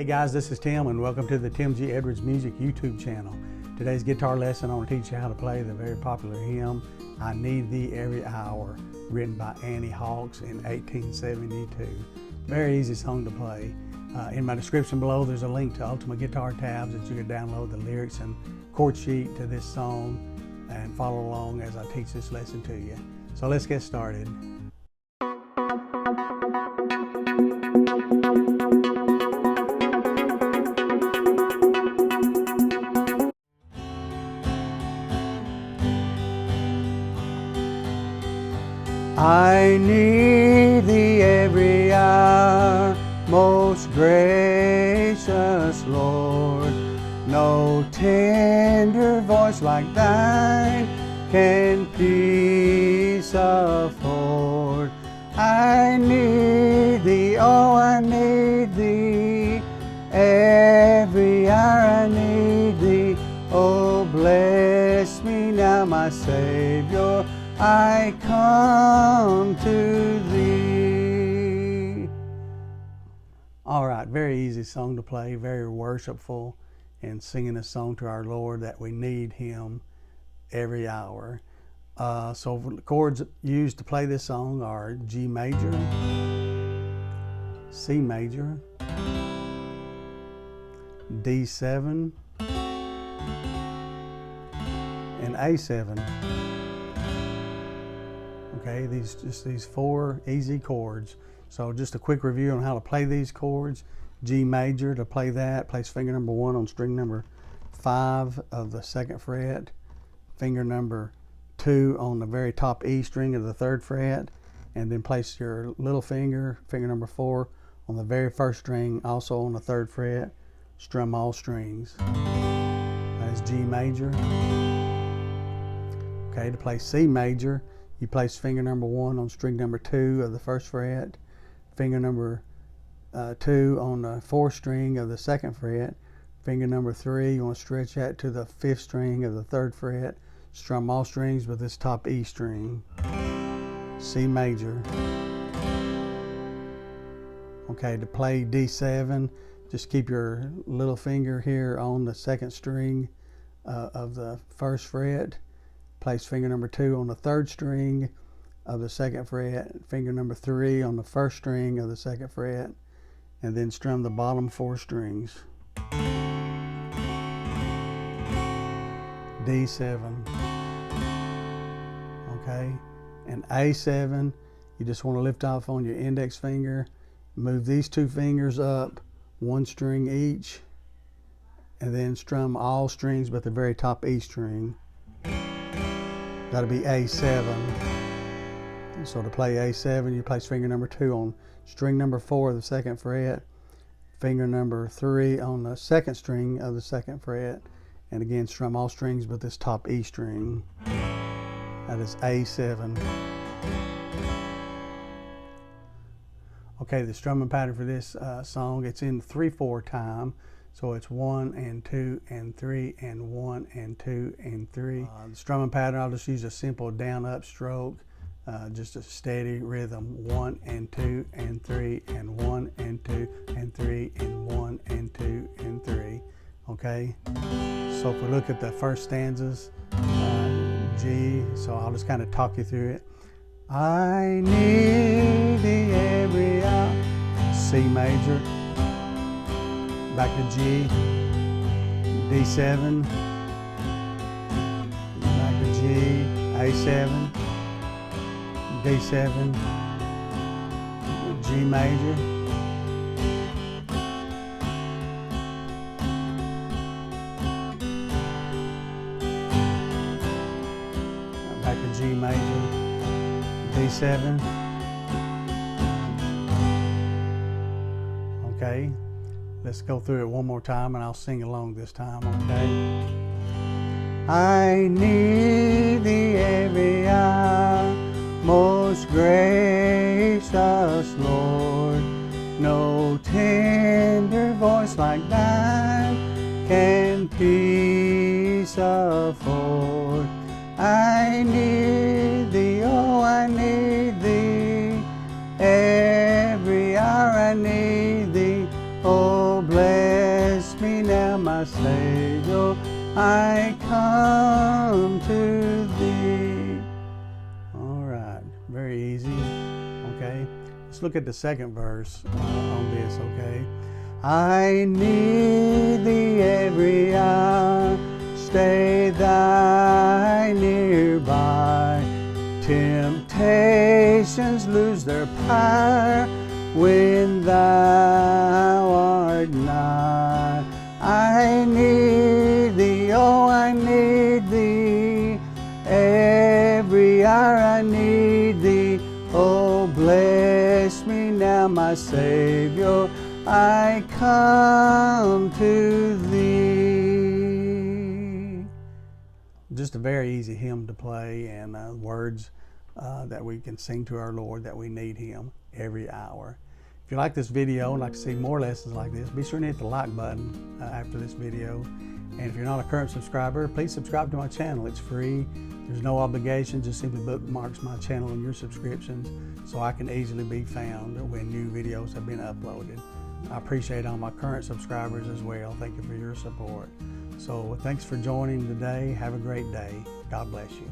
Hey guys, this is Tim and welcome to the Tim G. Edwards Music YouTube channel. Today's guitar lesson, I want to teach you how to play the very popular hymn, I Need Thee Every Hour, written by Annie Hawks in 1872. Very easy song to play. In my description below, there's a link to Ultimate Guitar tabs that you can download the lyrics and chord sheet to this song and follow along as I teach this lesson to you. So let's get started. I need thee every hour, most gracious Lord. No tender voice like thine can peace afford. I need thee, oh I need thee, every hour I need thee. Oh bless me now my Savior, I come to thee. All right, very easy song to play, very worshipful, and singing a song to our Lord that we need Him every hour. So the chords used to play this song are G major, C major, D7, and A7. Okay, these four easy chords. So just a quick review on how to play these chords. G major, to play that, place finger number 1 on string number 5 of the 2nd fret, finger number 2 on the very top E string of the 3rd fret, and then place your little finger, finger number 4, on the very 1st string, also on the 3rd fret. Strum all strings. That is G major. Okay, to play C major, you place finger number 1 on string number 2 of the 1st fret, finger number 2 on the 4th string of the 2nd fret, finger number 3, you want to stretch that to the 5th string of the 3rd fret, strum all strings with this top E string, C major. Okay, to play D7, just keep your little finger here on the 2nd string of the 1st fret, place finger number 2 on the 3rd string of the 2nd fret, finger number 3 on the 1st string of the 2nd fret, and then strum the bottom 4 strings. D7. Okay, and A7, you just want to lift off on your index finger, move these 2 fingers up 1 string each, and then strum all strings but the very top E string. That'll be A7. So to play A7, you place finger number 2 on string number 4 of the 2nd fret, finger number 3 on the 2nd string of the 2nd fret, and again strum all strings but this top E string. That is A7. Okay, the strumming pattern for this song, it's in 3/4 time. So it's 1 and 2 and 3 and 1 and 2 and 3. The strumming pattern, I'll just use a simple down up stroke, just a steady rhythm. 1 and 2 and 3 and 1 and 2 and 3 and 1 and 2 and 3. Okay, so if we look at the first stanzas, G, so I'll just kind of talk you through it. I need thee every hour, C major, back to G, D7, back to G, A7, D7, G major, back to G major, D7. Okay. Let's go through it one more time and I'll sing along this time, okay? I need thee every hour, most gracious Lord. No tender voice like thine can peace afford. I need thee, oh I need thee, every hour I need thee. Oh bless my Savior, I come to thee. All right, very easy. Okay, let's look at the second verse on this. Okay, I need thee every hour, stay thou nearby. Temptations lose their power when thou art nigh. I need thee, oh, I need thee. Every hour I need thee. Oh, bless me now, my Savior, I come to thee. Just a very easy hymn to play, and words that we can sing to our Lord, that we need Him every hour. If you like this video and like to see more lessons like this, be sure to hit the like button after this video. And if you're not a current subscriber, please subscribe to my channel. It's free. There's no obligation. Just simply bookmarks my channel in your subscriptions so I can easily be found when new videos have been uploaded. I appreciate all my current subscribers as well. Thank you for your support. So thanks for joining today. Have a great day. God bless you.